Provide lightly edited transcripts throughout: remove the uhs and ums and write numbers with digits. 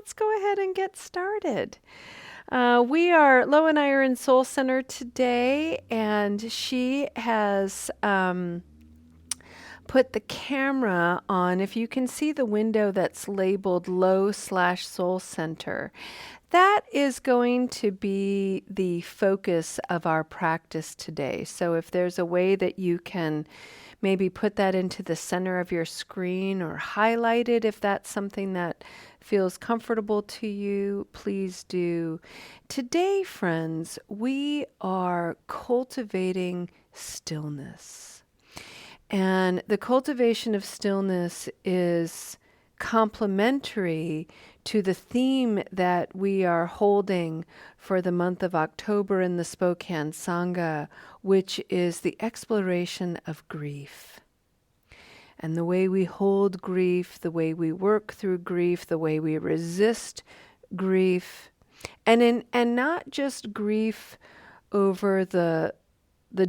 let's go ahead and get started. Lo and I are in Soul Center today, and she has put the camera on. If you can see the window that's labeled Low/Soul Center, that is going to be the focus of our practice today. So if there's a way that you can maybe put that into the center of your screen or highlight it if that's something that feels comfortable to you, please do. Today, friends, we are cultivating stillness. And the cultivation of stillness is complementary to the theme that we are holding for the month of October in the Spokane Sangha, which is the exploration of grief. And the way we hold grief, the way we work through grief, the way we resist grief, and not just grief over the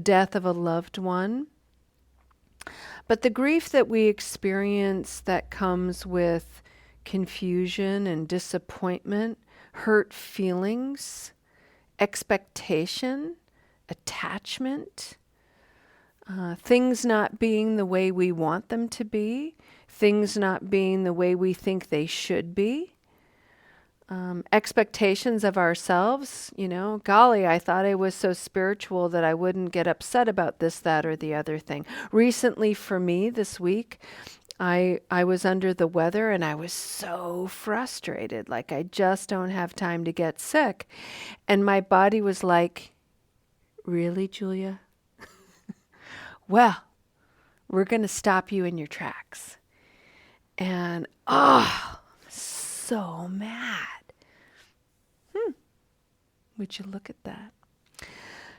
death of a loved one, but the grief that we experience that comes with confusion and disappointment, hurt feelings, expectation, attachment, things not being the way we want them to be, things not being the way we think they should be, expectations of ourselves. Golly, I thought I was so spiritual that I wouldn't get upset about this, that, or the other thing. Recently for me this week, I was under the weather and I was so frustrated, like I just don't have time to get sick. And my body was like, really, Julia? Well, we're going to stop you in your tracks. And, so mad. Would you look at that?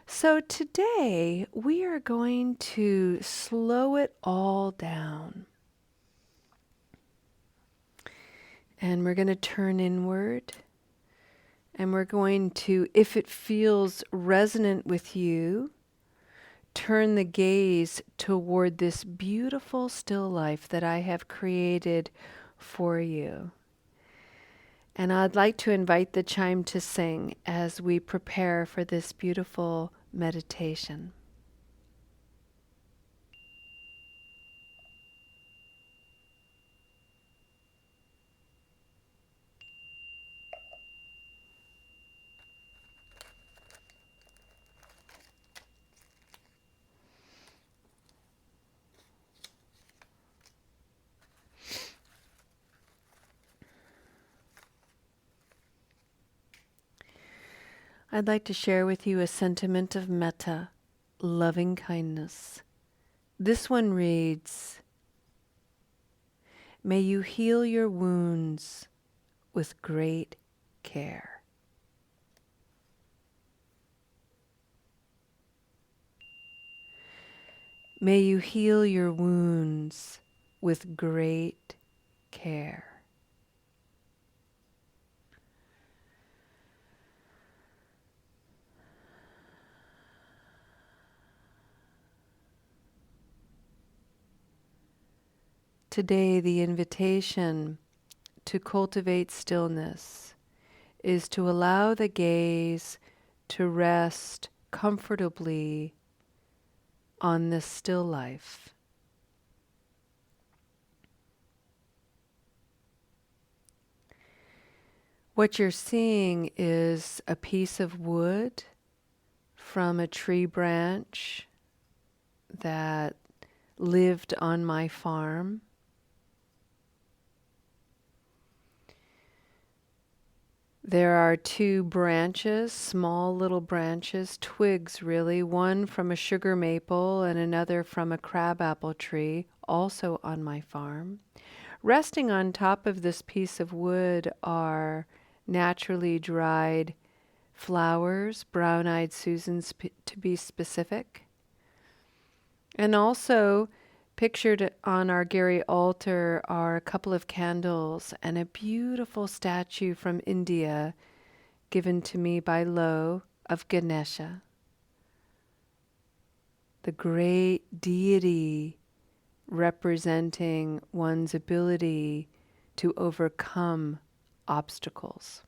So today we are going to slow it all down. And we're going to turn inward. And we're going to, if it feels resonant with you, turn the gaze toward this beautiful still life that I have created for you. And I'd like to invite the chime to sing as we prepare for this beautiful meditation. I'd like to share with you a sentiment of metta, loving kindness. This one reads, "May you heal your wounds with great care." May you heal your wounds with great care. Today, the invitation to cultivate stillness is to allow the gaze to rest comfortably on this still life. What you're seeing is a piece of wood from a tree branch that lived on my farm. There are two branches, small little branches, twigs really, one from a sugar maple and another from a crabapple tree, also on my farm. Resting on top of this piece of wood are naturally dried flowers, brown-eyed Susans to be specific. And also pictured on our Gary altar are a couple of candles and a beautiful statue from India given to me by Lo of Ganesha, the great deity representing one's ability to overcome obstacles.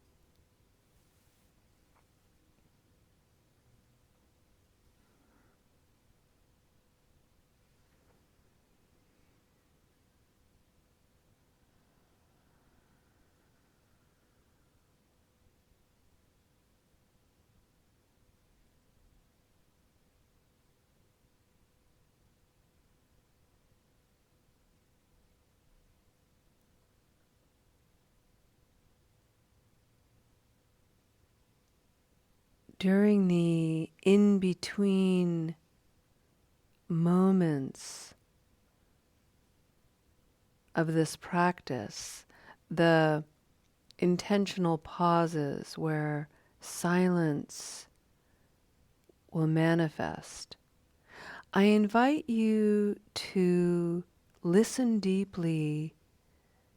During the in-between moments of this practice, the intentional pauses where silence will manifest, I invite you to listen deeply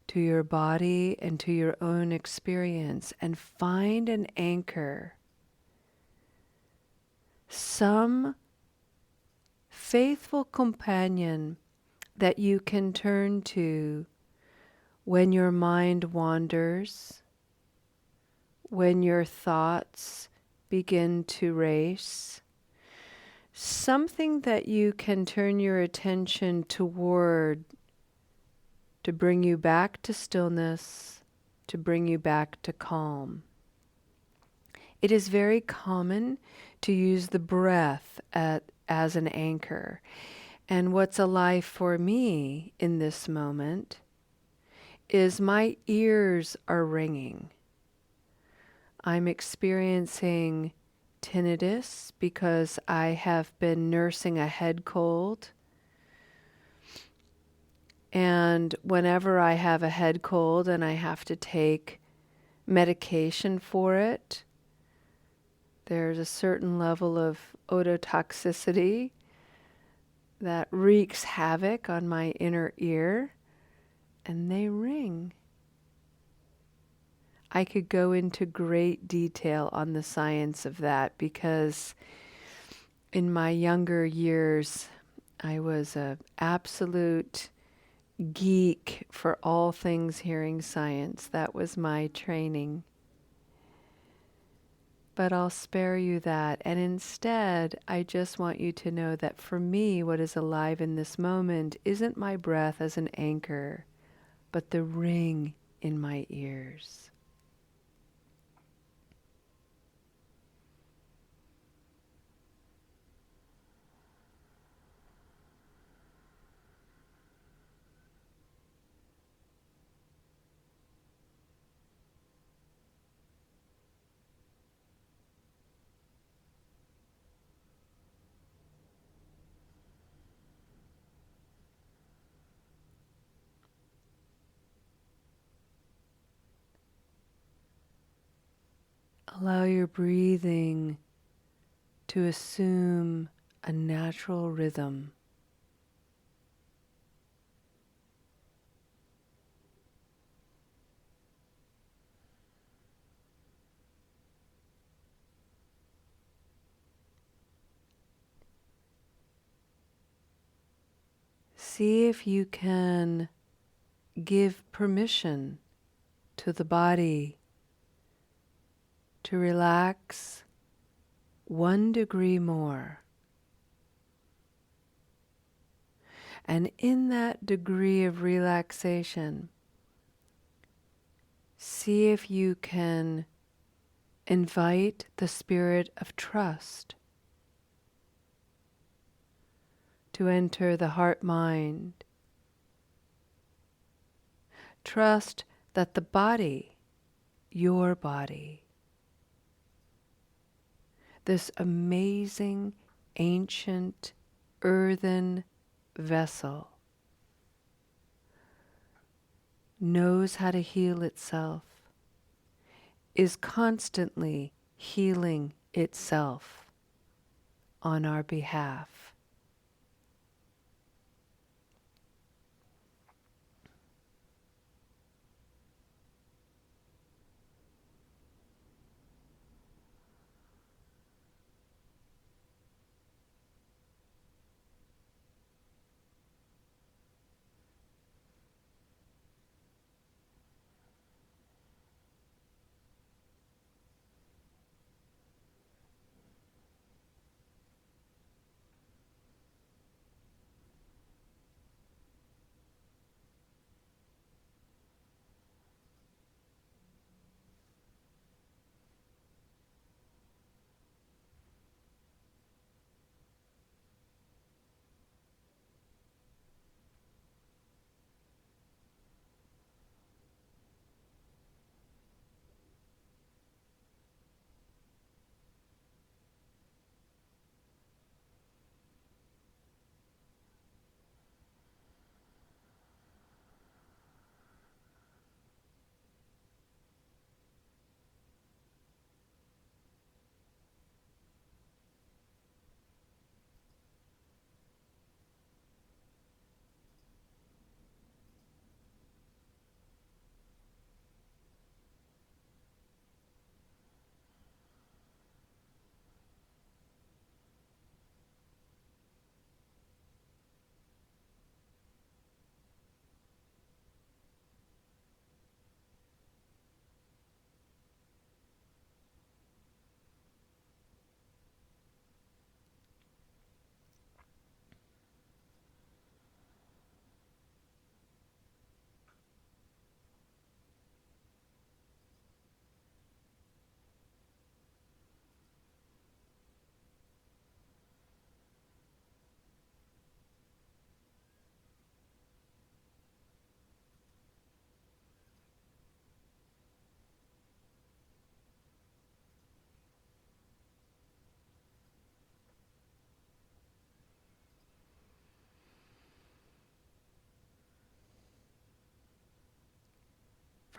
to your body and to your own experience and find an anchor, some faithful companion that you can turn to when your mind wanders, when your thoughts begin to race, something that you can turn your attention toward to bring you back to stillness, to bring you back to calm. It is very common to use the breath as an anchor. And what's alive for me in this moment is my ears are ringing. I'm experiencing tinnitus because I have been nursing a head cold. And whenever I have a head cold and I have to take medication for it, there's a certain level of ototoxicity that wreaks havoc on my inner ear, and they ring. I could go into great detail on the science of that because in my younger years, I was an absolute geek for all things hearing science. That was my training. But I'll spare you that. And instead, I just want you to know that for me, what is alive in this moment isn't my breath as an anchor, but the ring in my ears. Allow your breathing to assume a natural rhythm. See if you can give permission to the body to relax 1 degree more. And in that degree of relaxation, see if you can invite the spirit of trust to enter the heart-mind. Trust that the body, your body, this amazing, ancient, earthen vessel, knows how to heal itself, is constantly healing itself on our behalf.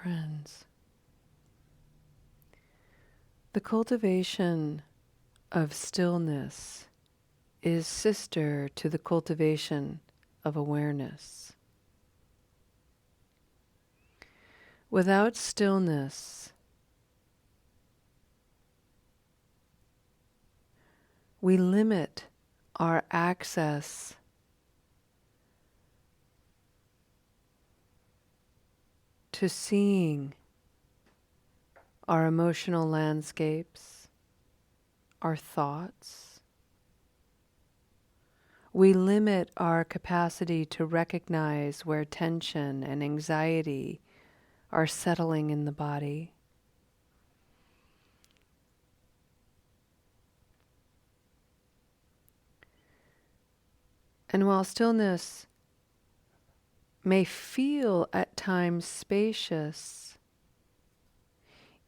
Friends, the cultivation of stillness is sister to the cultivation of awareness. Without stillness, we limit our access to seeing our emotional landscapes, our thoughts. We limit our capacity to recognize where tension and anxiety are settling in the body. And while stillness may feel at times spacious,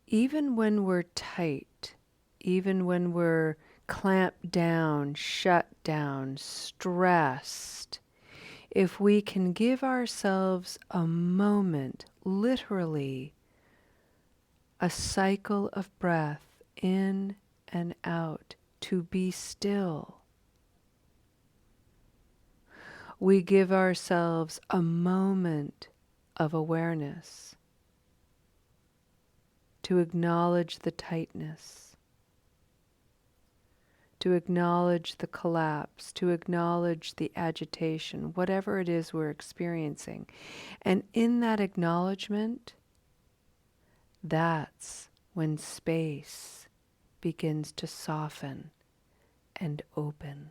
even when we're tight, even when we're clamped down, shut down, stressed, if we can give ourselves a moment, literally a cycle of breath in and out, to be still, we give ourselves a moment of awareness to acknowledge the tightness, to acknowledge the collapse, to acknowledge the agitation, whatever it is we're experiencing. And in that acknowledgement, that's when space begins to soften and open.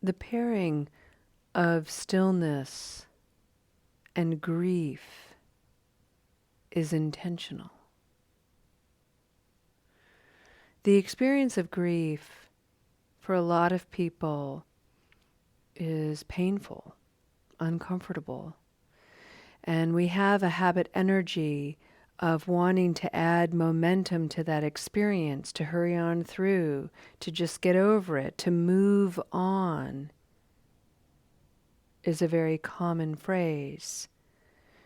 The pairing of stillness and grief is intentional. The experience of grief for a lot of people is painful, uncomfortable. And we have a habit energy of wanting to add momentum to that experience, to hurry on through, to just get over it, to move on, is a very common phrase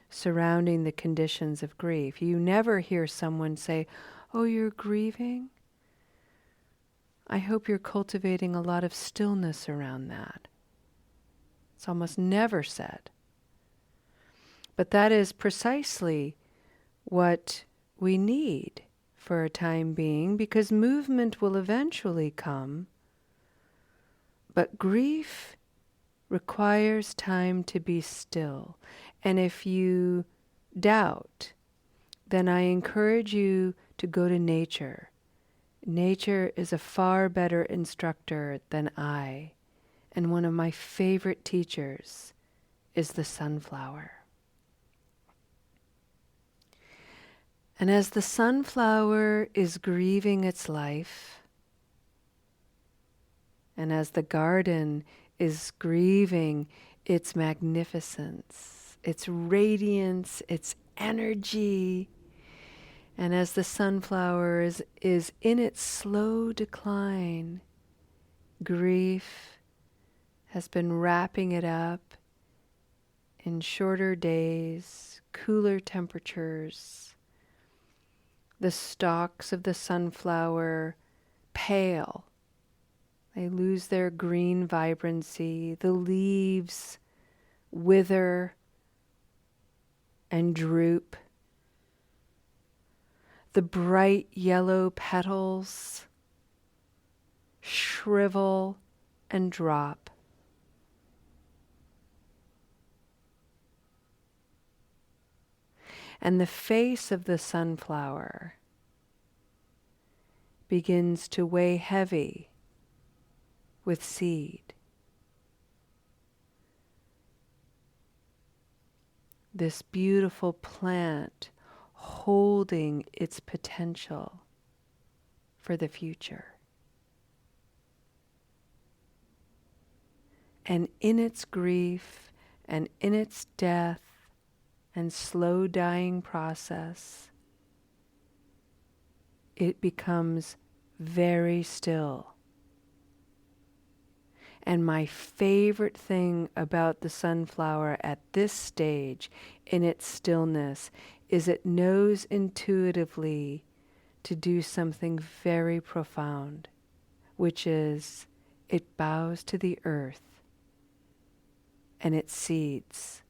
surrounding the conditions of grief. You never hear someone say, "Oh, you're grieving? I hope you're cultivating a lot of stillness around that." It's almost never said. But that is precisely what we need for a time being, because movement will eventually come. But grief requires time to be still. And if you doubt, then I encourage you to go to nature. Nature is a far better instructor than I. And one of my favorite teachers is the sunflower. And as the sunflower is grieving its life, and as the garden is grieving its magnificence, its radiance, its energy, and as the sunflower is in its slow decline, grief has been wrapping it up in shorter days, cooler temperatures. The stalks of the sunflower pale. They lose their green vibrancy. The leaves wither and droop. The bright yellow petals shrivel and drop. And the face of the sunflower begins to weigh heavy with seed. This beautiful plant holding its potential for the future. And in its grief and in its death and slow dying process, it becomes very still. And my favorite thing about the sunflower at this stage in its stillness is it knows intuitively to do something very profound, which is it bows to the earth and its seeds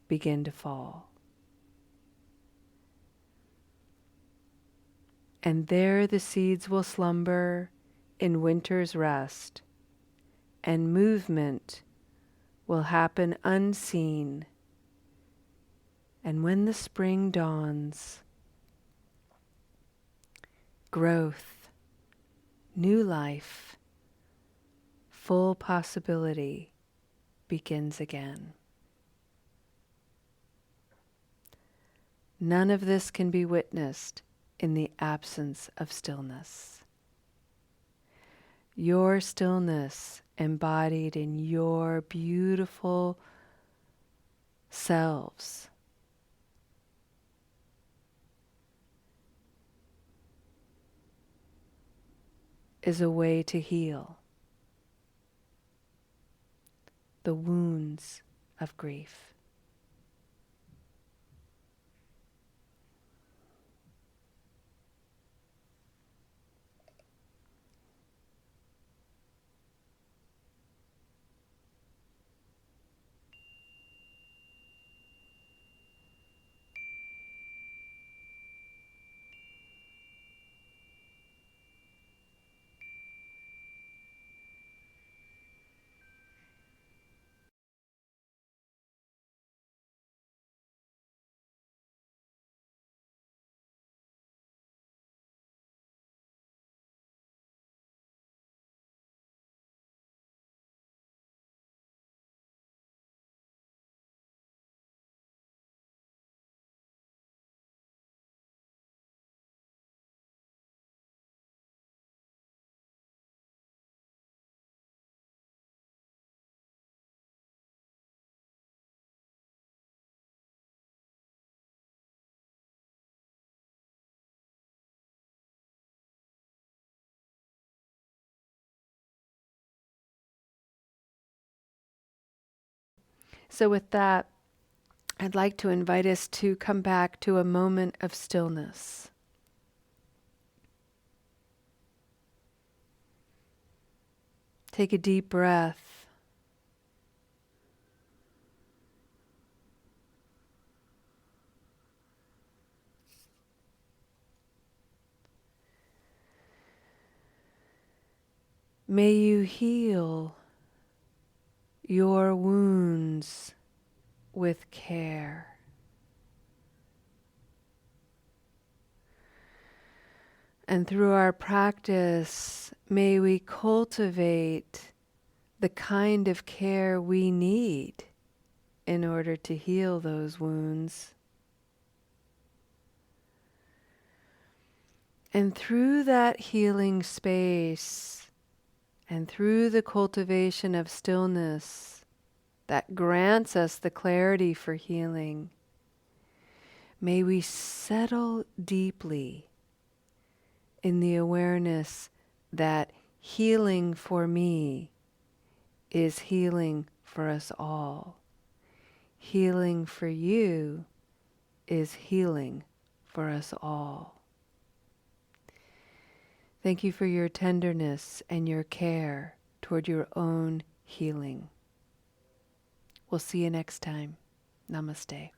begin to fall. And there the seeds will slumber in winter's rest, and movement will happen unseen. And when the spring dawns, growth, new life, full possibility begins again. None of this can be witnessed in the absence of stillness. Your stillness embodied in your beautiful selves is a way to heal the wounds of grief. So with that, I'd like to invite us to come back to a moment of stillness. Take a deep breath. May you heal your wounds with care. And through our practice, may we cultivate the kind of care we need in order to heal those wounds. And through that healing space and through the cultivation of stillness that grants us the clarity for healing, may we settle deeply in the awareness that healing for me is healing for us all. Healing for you is healing for us all. Thank you for your tenderness and your care toward your own healing. We'll see you next time. Namaste.